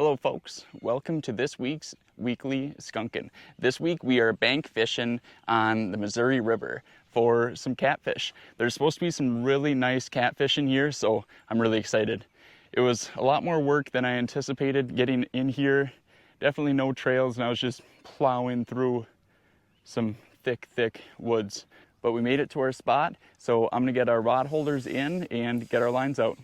Hello folks, welcome to this week's Weekly Skunkin. This week we are bank fishing on the Missouri River for some catfish. There's supposed to be some really nice catfish in here, so I'm really excited. It was a lot more work than I anticipated getting in here. Definitely no trails, and I was just plowing through some thick woods. But we made it to our spot, so I'm gonna get our rod holders in and get our lines out.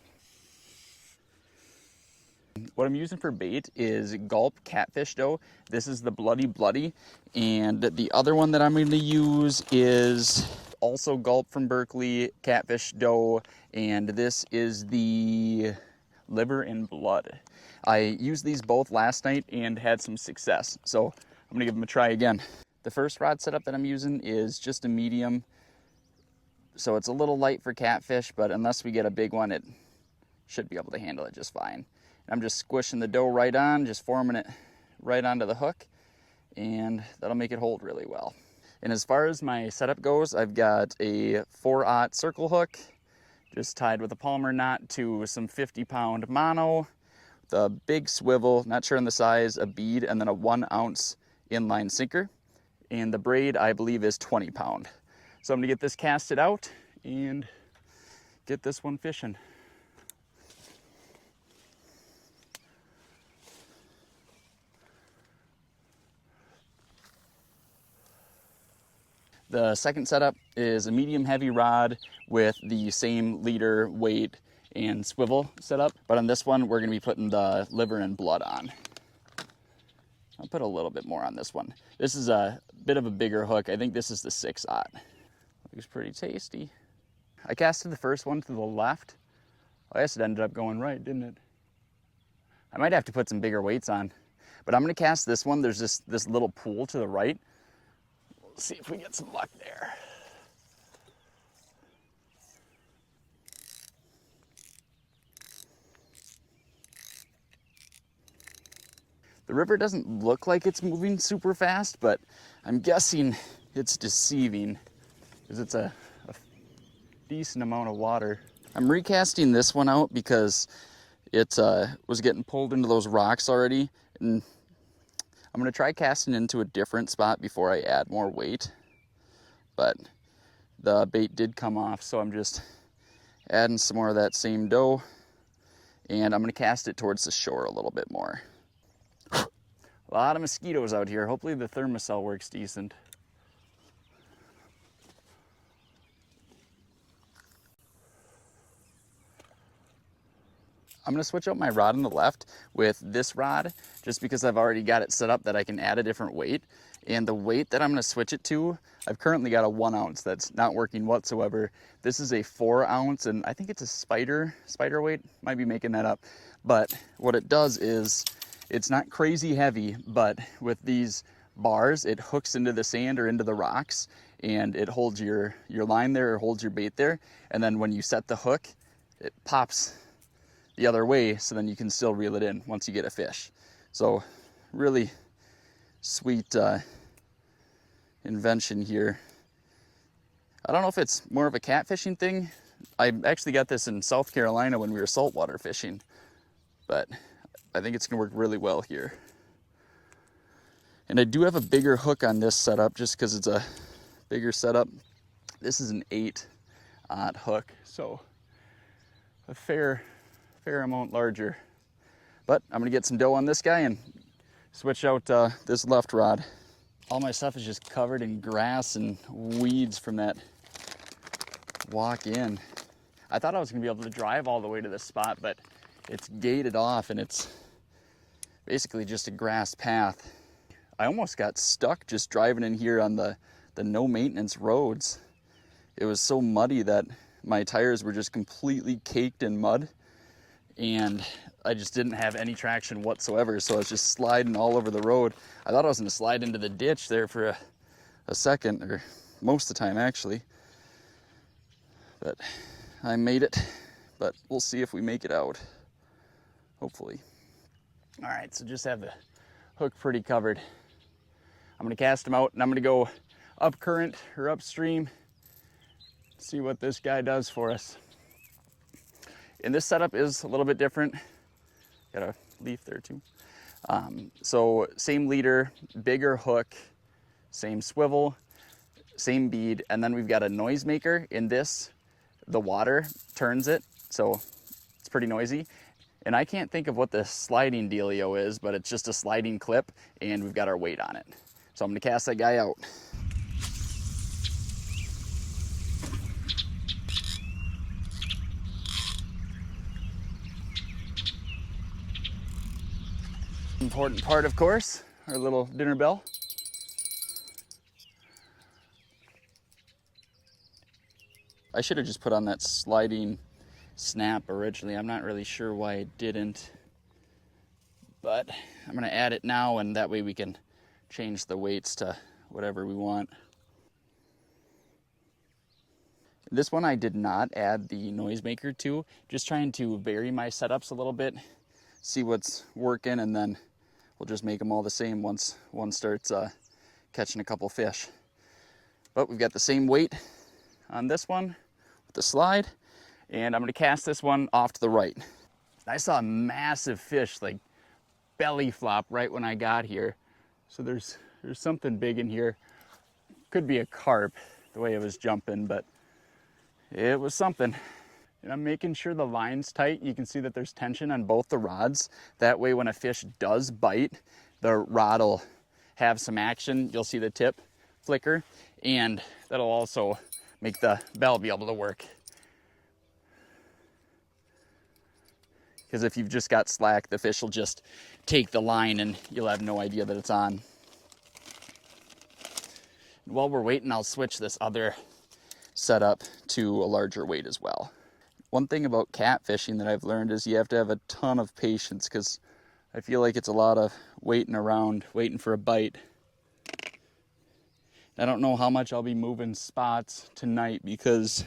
What I'm using for bait is Gulp catfish dough. This is the Bloody, and the other one that I'm going to use is also Gulp from Berkeley catfish dough, and this is the Liver and Blood. I used these both last night and had some success, so I'm going to give them a try again. The first rod setup that I'm using is just a medium, so it's a little light for catfish, but unless we get a big one, it should be able to handle it just fine. I'm just squishing the dough right on, just forming it right onto the hook, and that'll make it hold really well. And as far as my setup goes, I've got a 4/0 circle hook, just tied with a Palmer knot to some 50-pound mono, the big swivel, not sure on the size, a bead, and then a 1-ounce inline sinker. And the braid, I believe, is 20-pound. So I'm gonna get this casted out and get this one fishing. The second setup is a medium heavy rod with the same leader, weight, and swivel setup. But on this one, we're gonna be putting the Liver and Blood on. I'll put a little bit more on this one. This is a bit of a bigger hook. I think this is the 6/0. Looks pretty tasty. I casted the first one to the left. I guess it ended up going right, didn't it? I might have to put some bigger weights on. But I'm gonna cast this one. There's this little pool to the right. See if we get some luck there. The river doesn't look like it's moving super fast, but I'm guessing it's deceiving because it's a decent amount of water. I'm recasting this one out because it was getting pulled into those rocks already, and I'm gonna try casting into a different spot before I add more weight, but the bait did come off, so I'm just adding some more of that same dough, and I'm gonna cast it towards the shore a little bit more. A lot of mosquitoes out here. Hopefully the thermocell works decent. I'm gonna switch out my rod on the left with this rod just because I've already got it set up that I can add a different weight. And the weight that I'm gonna switch it to, I've currently got a 1-ounce that's not working whatsoever. This is a 4-ounce, and I think it's a spider weight, might be making that up. But what it does is, it's not crazy heavy, but with these bars, it hooks into the sand or into the rocks, and it holds your line there or holds your bait there. And then when you set the hook, it pops the other way, so then you can still reel it in once you get a fish. So really sweet invention here. I don't know if it's more of a catfishing thing. I actually got this in South Carolina when we were saltwater fishing, but I think it's gonna work really well here. And I do have a bigger hook on this setup just because it's a bigger setup. This is an 8/0 hook, so a fair amount larger. But I'm gonna get some dough on this guy and switch out this left rod. All my stuff is just covered in grass and weeds from that walk in. I thought I was gonna be able to drive all the way to this spot, but it's gated off and it's basically just a grass path. I almost got stuck just driving in here on the no maintenance roads. It was so muddy that my tires were just completely caked in mud, and I just didn't have any traction whatsoever, so I was just sliding all over the road. I thought I was gonna slide into the ditch there for a second, or most of the time actually, but I made it. But we'll see if we make it out, hopefully. All right, so just have the hook pretty covered. I'm gonna cast him out, and I'm gonna go up current or upstream, see what this guy does for us. And this setup is a little bit different. Got a leaf there too. So same leader, bigger hook, same swivel, same bead, and then we've got a noisemaker in this. The water turns it, so it's pretty noisy. And I can't think of what the sliding dealio is, but it's just a sliding clip, and we've got our weight on it. So I'm gonna cast that guy out. Important part, of course, our little dinner bell. I should have just put on that sliding snap originally. I'm not really sure why I didn't, but I'm gonna add it now, and that way we can change the weights to whatever we want. This one I did not add the noisemaker to, just trying to vary my setups a little bit, see what's working, and then we'll just make them all the same once one starts catching a couple fish. But we've got the same weight on this one with the slide, and I'm gonna cast this one off to the right. I saw a massive fish like belly flop right when I got here. So there's something big in here. Could be a carp the way it was jumping, but it was something. And I'm making sure the line's tight. You can see that there's tension on both the rods. That way when a fish does bite, the rod will have some action. You'll see the tip flicker, and that'll also make the bell be able to work. Because if you've just got slack, the fish will just take the line and you'll have no idea that it's on. And while we're waiting, I'll switch this other setup to a larger weight as well. One thing about catfishing that I've learned is you have to have a ton of patience, because I feel like it's a lot of waiting around, waiting for a bite. I don't know how much I'll be moving spots tonight because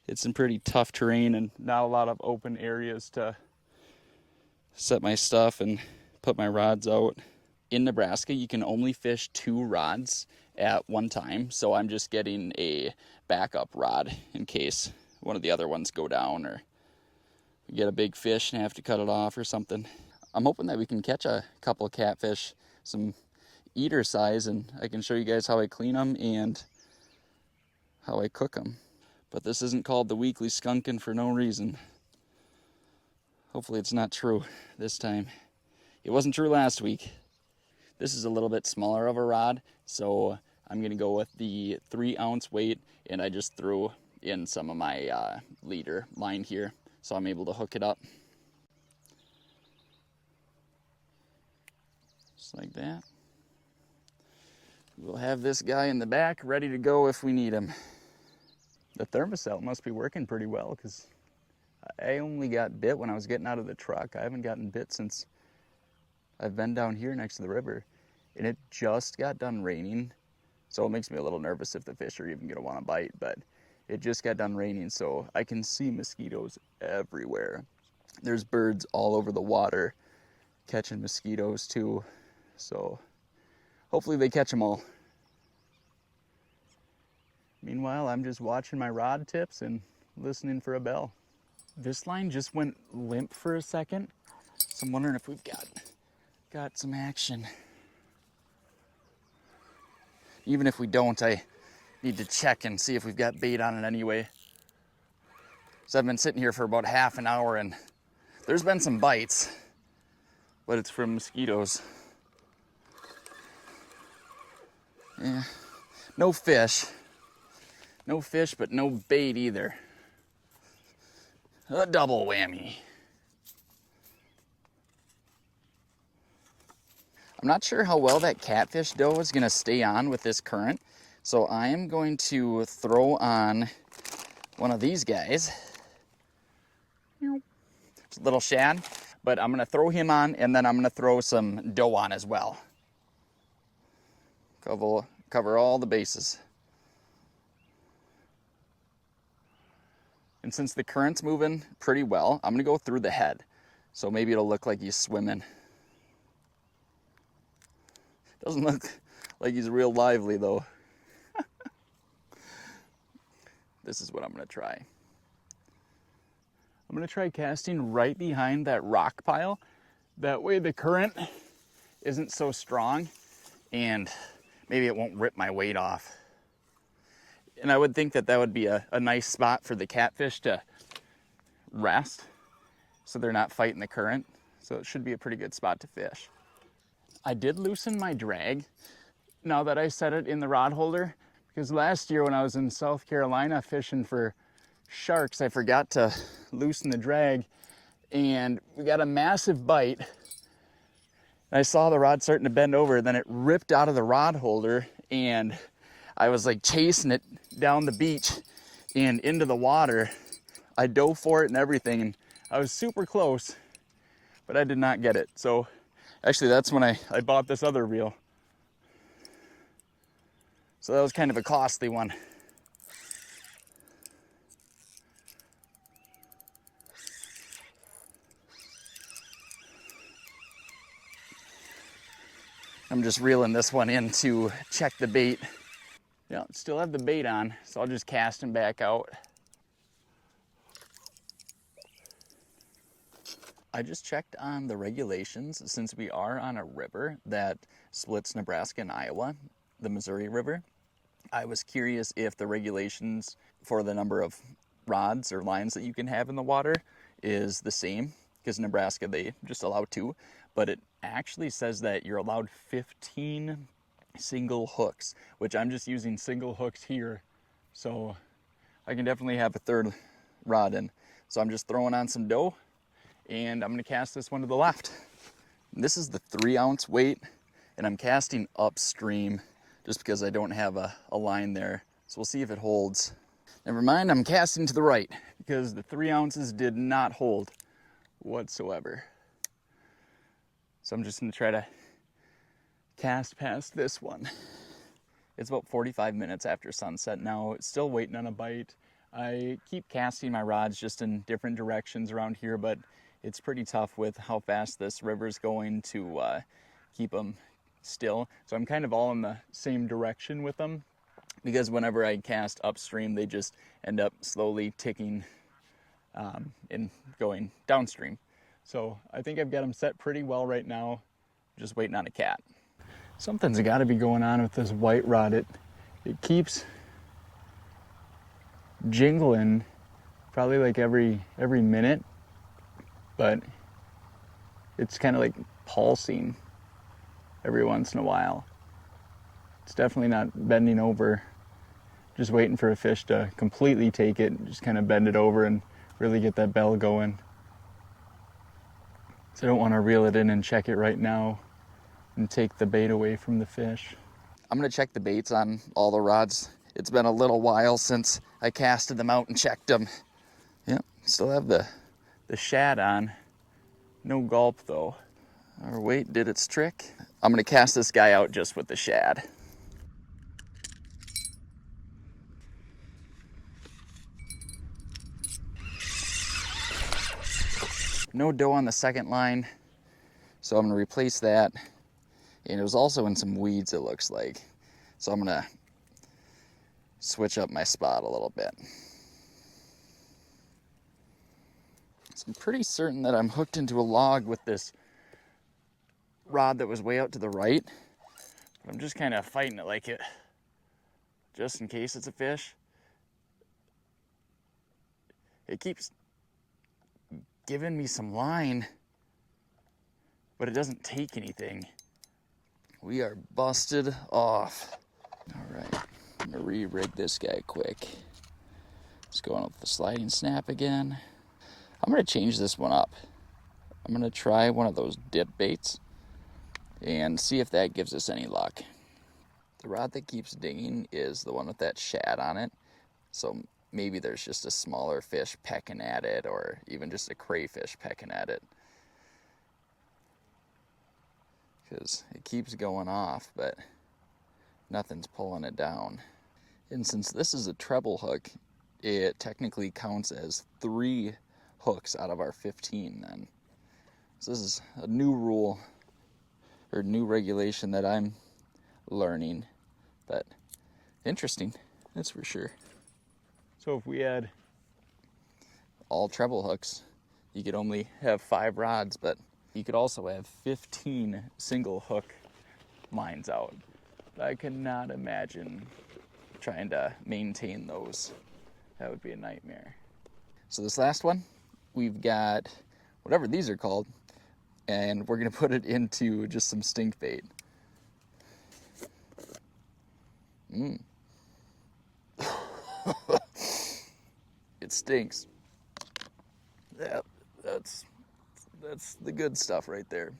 it's some pretty tough terrain and not a lot of open areas to set my stuff and put my rods out. In Nebraska, you can only fish 2 rods at one time, so I'm just getting a backup rod in case one of the other ones go down or we get a big fish and have to cut it off or something. I'm hoping that we can catch a couple of catfish, some eater size, and I can show you guys how I clean them and how I cook them. But this isn't called the Weekly Skunkin for no reason. Hopefully it's not true this time. It wasn't true last week. This is a little bit smaller of a rod, so I'm gonna go with the 3-ounce weight, and I just threw in some of my leader line here, so I'm able to hook it up. Just like that. We'll have this guy in the back ready to go if we need him. The thermocell must be working pretty well, because I only got bit when I was getting out of the truck. I haven't gotten bit since I've been down here next to the river, and it just got done raining, so it makes me a little nervous if the fish are even gonna want to bite, but it just got done raining, so I can see mosquitoes everywhere. There's birds all over the water catching mosquitoes too, so hopefully they catch them all. Meanwhile, I'm just watching my rod tips and listening for a bell. This line just went limp for a second, so I'm wondering if we've got some action. Even if we don't, I need to check and see if we've got bait on it anyway. So I've been sitting here for about half an hour, and there's been some bites, but it's from mosquitoes. Yeah, no fish. No fish, but no bait either. A double whammy. I'm not sure how well that catfish dough is gonna stay on with this current, so I am going to throw on one of these guys. It's a little shad, but I'm gonna throw him on, and then I'm gonna throw some dough on as well. Cover all the bases. And since the current's moving pretty well, I'm gonna go through the head. So maybe it'll look like he's swimming. Doesn't look like he's real lively though. This is what I'm gonna try. I'm gonna try casting right behind that rock pile, That way the current isn't so strong and maybe it won't rip my weight off. And I would think that that would be a nice spot for the catfish to rest so they're not fighting the current. So it should be a pretty good spot to fish. I did loosen my drag now that I set it in the rod holder, because last year when I was in South Carolina fishing for sharks, I forgot to loosen the drag and we got a massive bite. I saw the rod starting to bend over, then it ripped out of the rod holder and I was like chasing it down the beach and into the water. I dove for it and everything and I was super close, but I did not get it. So actually that's when I bought this other reel. So that was kind of a costly one. I'm just reeling this one in to check the bait. Yeah, still have the bait on, so I'll just cast him back out. I just checked on the regulations since we are on a river that splits Nebraska and Iowa, the Missouri River. I was curious if the regulations for the number of rods or lines that you can have in the water is the same, because in Nebraska they just allow 2, but it actually says that you're allowed 15 single hooks, which I'm just using single hooks here, so I can definitely have a third rod in. So I'm just throwing on some dough and I'm gonna cast this one to the left. This is the 3-ounce weight and I'm casting upstream just because I don't have a line there. So we'll see if it holds. Never mind, I'm casting to the right because the 3 ounces did not hold whatsoever. So I'm just gonna try to cast past this one. It's about 45 minutes after sunset now. It's still waiting on a bite. I keep casting my rods just in different directions around here, but it's pretty tough with how fast this river's going to keep them still. So I'm kind of all in the same direction with them, because whenever I cast upstream, they just end up slowly ticking and going downstream. So I think I've got them set pretty well right now, just waiting on a cat. Something's got to be going on with this white rod. It keeps jingling probably like every minute, but it's kind of like pulsing every once in a while. It's definitely not bending over. Just waiting for a fish to completely take it, just kind of bend it over and really get that bell going. So I don't want to reel it in and check it right now and take the bait away from the fish. I'm gonna check the baits on all the rods. It's been a little while since I casted them out and checked them. Yep, still have the shad on. No gulp though. Our weight did its trick. I'm gonna cast this guy out just with the shad. No dough on the second line, so I'm gonna replace that. And it was also in some weeds, it looks like. So I'm gonna switch up my spot a little bit. So I'm pretty certain that I'm hooked into a log with this rod that was way out to the right. But I'm just kind of fighting it like it, just in case it's a fish. It keeps giving me some line, but it doesn't take anything. We are busted off. All right, I'm gonna re-rig this guy quick. Let's go on with the sliding snap again. I'm gonna change this one up. I'm gonna try one of those dip baits and see if that gives us any luck. The rod that keeps dinging is the one with that shad on it. So maybe there's just a smaller fish pecking at it, or even just a crayfish pecking at it. Because it keeps going off, but nothing's pulling it down. And since this is a treble hook, it technically counts as 3 hooks out of our 15 then. So this is a new rule, or new regulation that I'm learning, but interesting, that's for sure. So if we had all treble hooks, you could only have 5 rods, but You could also have 15 single hook lines out. I cannot imagine trying to maintain those. That would be a nightmare. So this last one, we've got whatever these are called, and we're gonna put it into just some stink bait. It stinks. Yeah, that's the good stuff right there.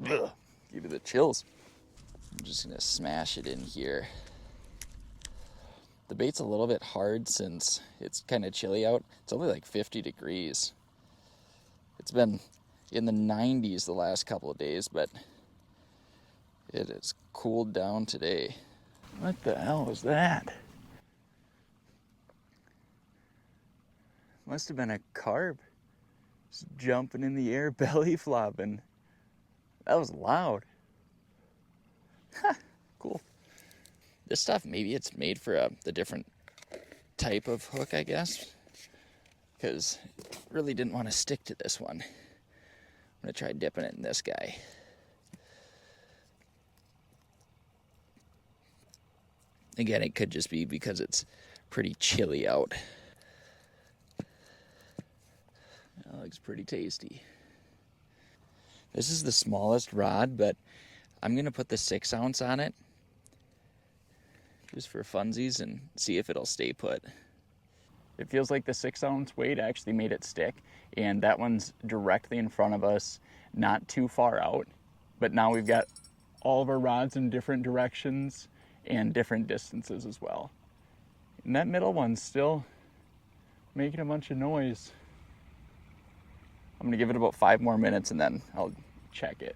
Ugh, give you the chills. I'm just gonna smash it in here. The bait's a little bit hard since it's kind of chilly out. It's only like 50 degrees. It's been in the 90s the last couple of days, but it has cooled down today. What the hell was that? Must have been a carp. Just jumping in the air, belly flopping. That was loud. Cool. This stuff, maybe it's made for the different type of hook, I guess. Because really didn't want to stick to this one. I'm going to try dipping it in this guy. Again, it could just be because it's pretty chilly out. That looks pretty tasty. This is the smallest rod, but I'm going to put the 6 ounce on it just for funsies and see if it'll stay put. It feels like the 6 ounce weight actually made it stick, and that one's directly in front of us, not too far out. But now we've got all of our rods in different directions and different distances as well. And that middle one's still making a bunch of noise. I'm gonna give it about 5 more minutes and then I'll check it.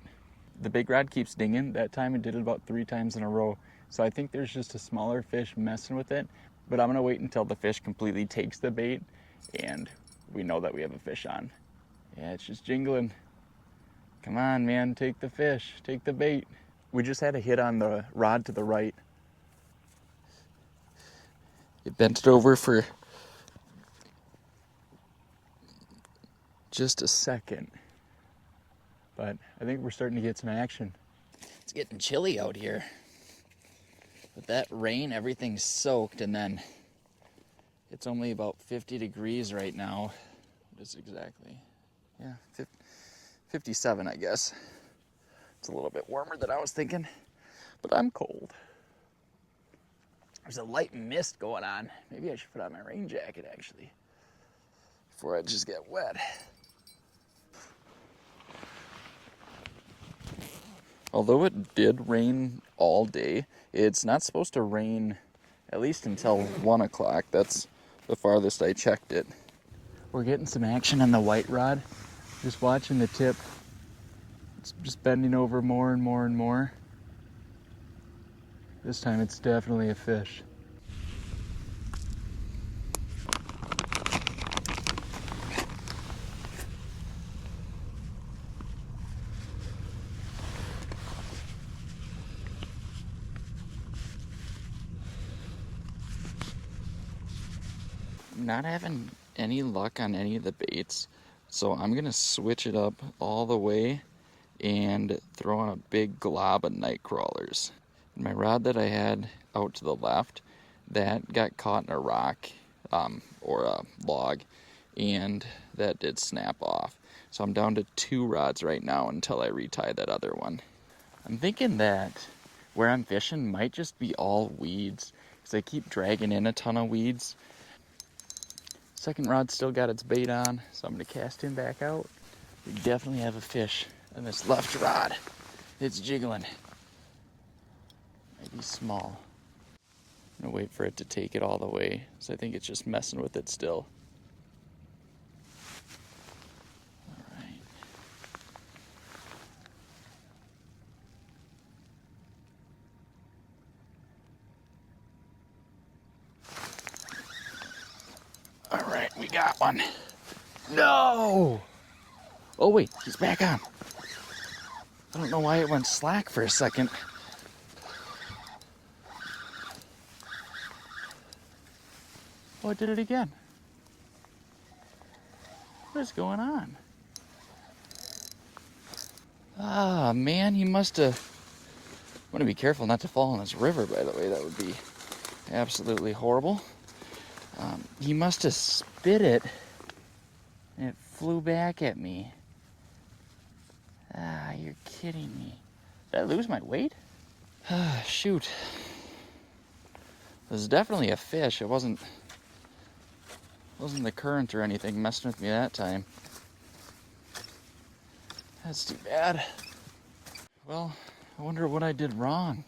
The big rod keeps dinging. That time it did it about 3 times in a row. So I think there's just a smaller fish messing with it, but I'm gonna wait until the fish completely takes the bait and we know that we have a fish on. Yeah, it's just jingling. Come on, man, take the fish, take the bait. We just had a hit on the rod to the right. It bent it over for just a second, but I think we're starting to get some action. It's getting chilly out here. With that rain, everything's soaked, and then it's only about 50 degrees right now. What is it exactly? Yeah, 57, I guess. It's a little bit warmer than I was thinking, but I'm cold. There's a light mist going on. Maybe I should put on my rain jacket, actually, before I just get wet. Although it did rain all day, it's not supposed to rain at least until 1 o'clock. That's the farthest I checked it. We're getting some action on the white rod. Just watching the tip. It's just bending over more and more and more. This time it's definitely a fish. Not having any luck on any of the baits, so I'm gonna switch it up all the way and throw on a big glob of night crawlers. My rod that I had out to the left, that got caught in a rock or a log, and that did snap off. So I'm down to 2 rods right now until I retie that other one. I'm thinking that where I'm fishing might just be all weeds, because I keep dragging in a ton of weeds. Second rod still got its bait on, so I'm gonna cast him back out. We definitely have a fish on this left rod. It's jiggling. Maybe small. I'm gonna wait for it to take it all the way, so I think it's just messing with it still. Alright. Alright, we got one. No! Oh wait, he's back on. I don't know why it went slack for a second. Oh, it did it again. What is going on? Ah, man, he must have... I want to be careful not to fall in this river, by the way. That would be absolutely horrible. He must have spit it, and it flew back at me. Ah, you're kidding me. Did I lose my weight? Ah, shoot. It was definitely a fish. It wasn't the current or anything messing with me that time. That's too bad. Well, I wonder what I did wrong.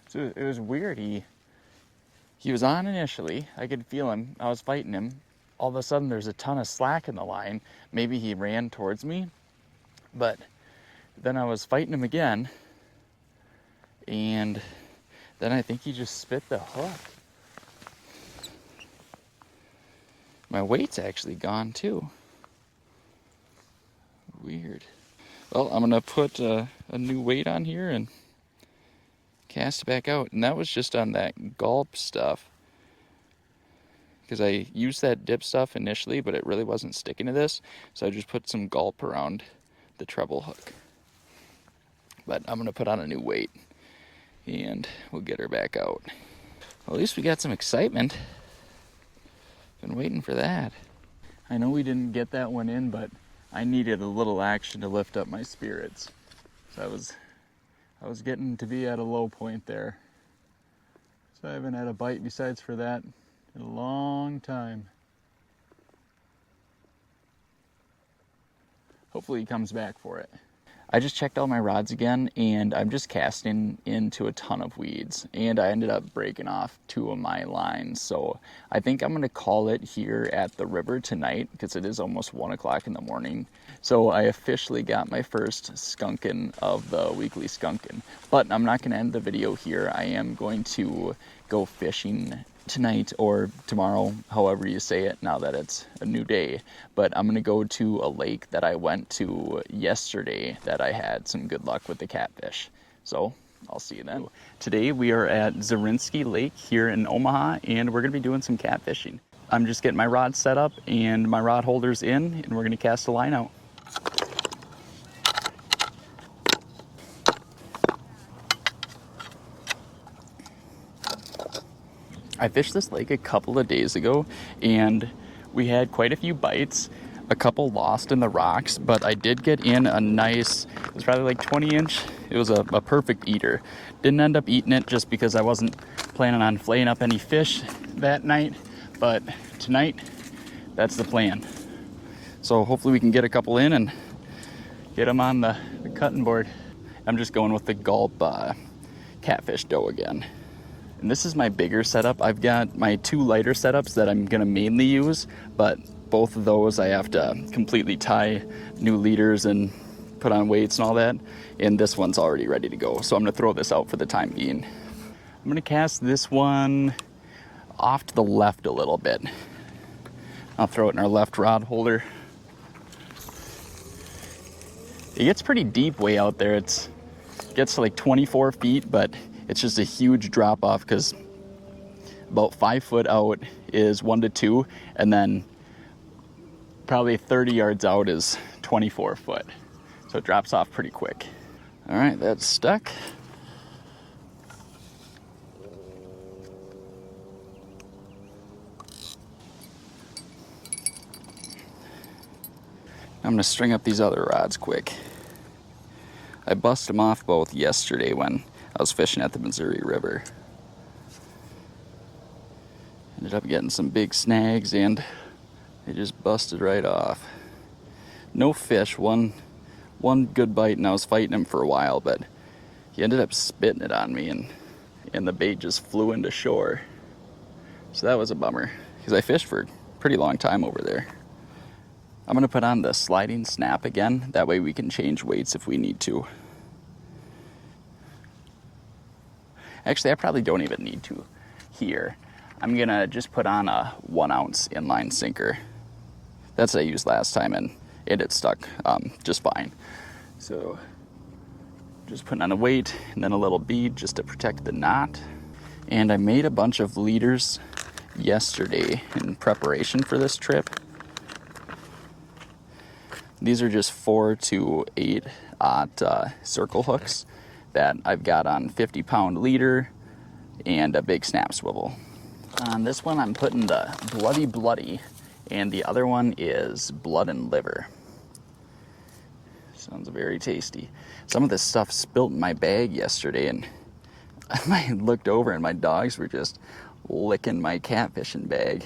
So it was weird. He was on initially. I could feel him. I was fighting him. All of a sudden, there's a ton of slack in the line. Maybe he ran towards me. But then I was fighting him again. And then I think he just spit the hook. My weight's actually gone too. Weird. Well, I'm gonna put a new weight on here and cast it back out. And that was just on that gulp stuff. Because I used that dip stuff initially, but it really wasn't sticking to this. So I just put some gulp around the treble hook. But I'm gonna put on a new weight and we'll get her back out. Well, at least we got some excitement. Been waiting for that. I know we didn't get that one in, but I needed a little action to lift up my spirits. So I was getting to be at a low point there. So I haven't had a bite besides for that in a long time. Hopefully he comes back for it. I just checked all my rods again, and I'm just casting into a ton of weeds, and I ended up breaking off 2 of my lines. So I think I'm gonna call it here at the river tonight, because it is almost 1 o'clock in the morning. So I officially got my first skunkin of the Weekly Skunkin. But I'm not gonna end the video here. I am going to go fishing tonight or tomorrow, however you say it, now that it's a new day. But I'm gonna go to a lake that I went to yesterday that I had some good luck with the catfish. So I'll see you then. Today we are at Zorinsky Lake here in Omaha, and we're gonna be doing some catfishing. I'm just getting my rod set up and my rod holders in, and we're gonna cast a line out. I fished this lake a couple of days ago, and we had quite a few bites, a couple lost in the rocks, but I did get in a nice, it was probably like 20 inch. It was a perfect eater. Didn't end up eating it just because I wasn't planning on flaying up any fish that night, but tonight, that's the plan. So hopefully we can get a couple in and get them on the cutting board. I'm just going with the gulp catfish dough again. And this is my bigger setup. I've got my 2 lighter setups that I'm gonna mainly use, but both of those I have to completely tie new leaders and put on weights and all that. And this one's already ready to go. So I'm gonna throw this out for the time being. I'm gonna cast this one off to the left a little bit. I'll throw it in our left rod holder. It gets pretty deep way out there. It gets to like 24 feet, but it's just a huge drop off because about 5 foot out is 1 to 2, and then probably 30 yards out is 24 foot. So it drops off pretty quick. All right, that's stuck. I'm gonna string up these other rods quick. I busted them off both yesterday when I was fishing at the Missouri River. Ended up getting some big snags and they just busted right off. No fish, one good bite, and I was fighting him for a while, but he ended up spitting it on me and the bait just flew into shore. So that was a bummer because I fished for a pretty long time over there. I'm gonna put on the sliding snap again. That way we can change weights if we need to. Actually, I probably don't even need to here. I'm gonna just put on a 1 ounce inline sinker. That's what I used last time, and it stuck just fine. So just putting on a weight and then a little bead just to protect the knot. And I made a bunch of leaders yesterday in preparation for this trip. These are just 4 to 8 circle hooks that I've got on 50-pound leader and a big snap swivel. On this one, I'm putting the Bloody Bloody, and the other one is Blood and Liver. Sounds very tasty. Some of this stuff spilt in my bag yesterday, and I looked over and my dogs were just licking my catfishing bag.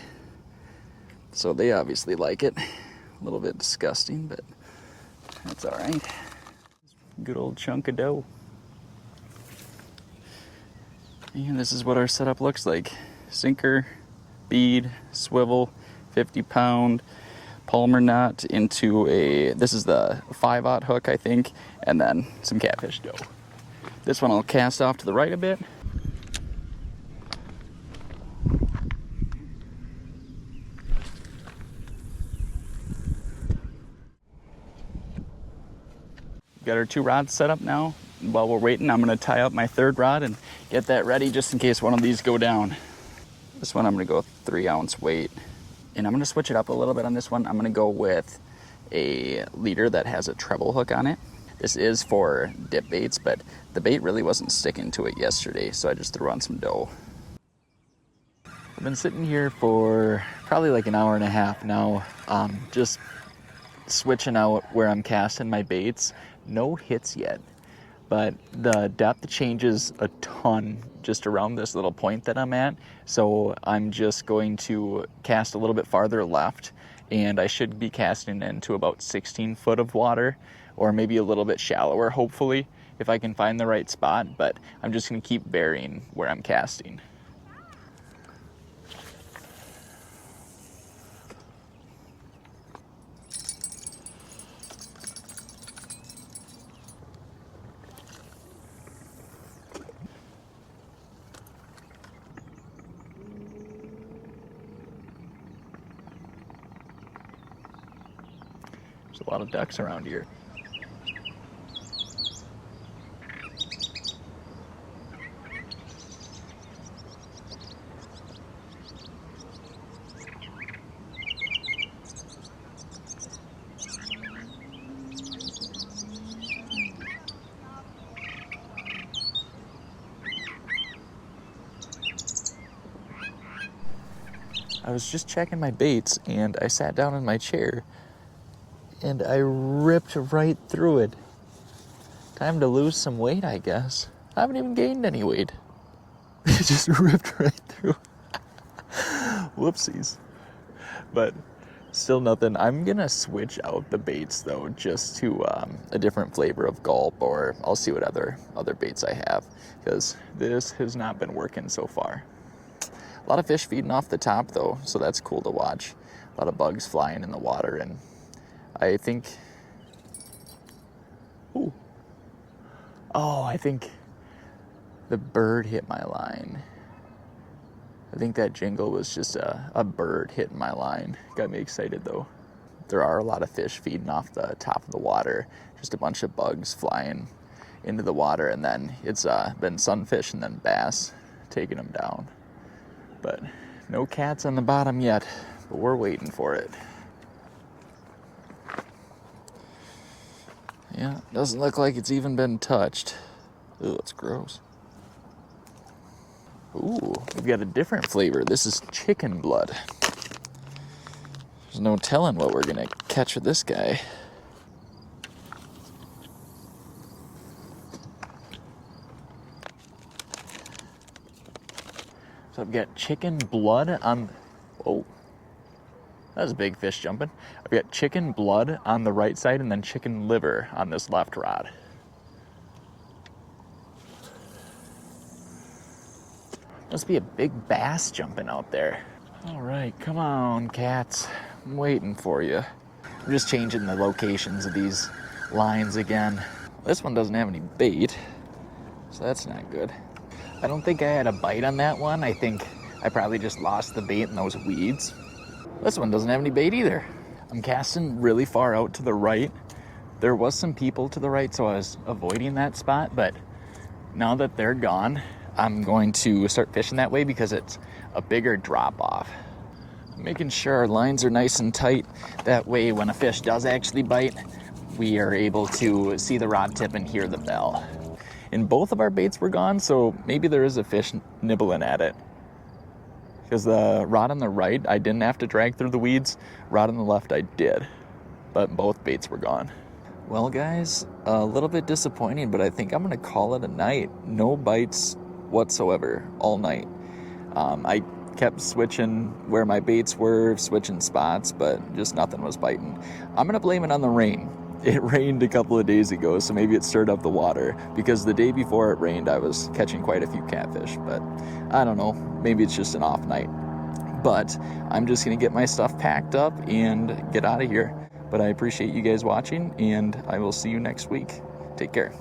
So they obviously like it. A little bit disgusting, but that's all right. Good old chunk of dough. And this is what our setup looks like. Sinker, bead, swivel, 50-pound Palmer knot into this is the 5/0 hook, I think, and then some catfish dough. This one I'll cast off to the right a bit. Got our 2 rods set up now. While we're waiting, I'm gonna tie up my 3rd rod and get that ready just in case one of these go down. This one I'm gonna go 3-ounce weight. And I'm gonna switch it up a little bit on this one. I'm gonna go with a leader that has a treble hook on it. This is for dip baits, but the bait really wasn't sticking to it yesterday, so I just threw on some dough. I've been sitting here for probably like an hour and a half now, just switching out where I'm casting my baits. No hits yet, but the depth changes a ton just around this little point that I'm at. So I'm just going to cast a little bit farther left, and I should be casting into about 16 foot of water, or maybe a little bit shallower, hopefully, if I can find the right spot. But I'm just gonna keep varying where I'm casting. There's a lot of ducks around here. I was just checking my baits, and I sat down in my chair and I ripped right through it. Time to lose some weight, I guess. I haven't even gained any weight. It just ripped right through. Whoopsies. But still nothing. I'm gonna switch out the baits though, just to a different flavor of gulp, or I'll see what other baits I have, because this has not been working so far. A lot of fish feeding off the top though, so that's cool to watch. A lot of bugs flying in the water, and I think, I think the bird hit my line. I think that jingle was just a bird hitting my line. Got me excited though. There are a lot of fish feeding off the top of the water. Just a bunch of bugs flying into the water, and then it's been sunfish and then bass taking them down. But no cats on the bottom yet, but we're waiting for it. Yeah, doesn't look like it's even been touched. Ooh, it's gross. Ooh, we've got a different flavor. This is chicken blood. There's no telling what we're gonna catch with this guy. So I've got chicken blood on, oh, that was a big fish jumping. I've got chicken blood on the right side and then chicken liver on this left rod. Must be a big bass jumping out there. All right, come on, cats. I'm waiting for you. I'm just changing the locations of these lines again. This one doesn't have any bait, so that's not good. I don't think I had a bite on that one. I think I probably just lost the bait in those weeds. This one doesn't have any bait either. I'm casting really far out to the right. There was some people to the right, so I was avoiding that spot, but now that they're gone, I'm going to start fishing that way because it's a bigger drop off. Making sure our lines are nice and tight. That way when a fish does actually bite, we are able to see the rod tip and hear the bell. And both of our baits were gone, so maybe there is a fish nibbling at it. Because the rod on the right, I didn't have to drag through the weeds. Rod on the left, I did. But both baits were gone. Well, guys, a little bit disappointing, but I think I'm going to call it a night. No bites whatsoever all night. I kept switching where my baits were, switching spots, but just nothing was biting. I'm going to blame it on the rain. It rained a couple of days ago, so maybe it stirred up the water, because the day before it rained, I was catching quite a few catfish, but I don't know, maybe it's just an off night. But I'm just going to get my stuff packed up and get out of here. But I appreciate you guys watching, and I will see you next week. Take care.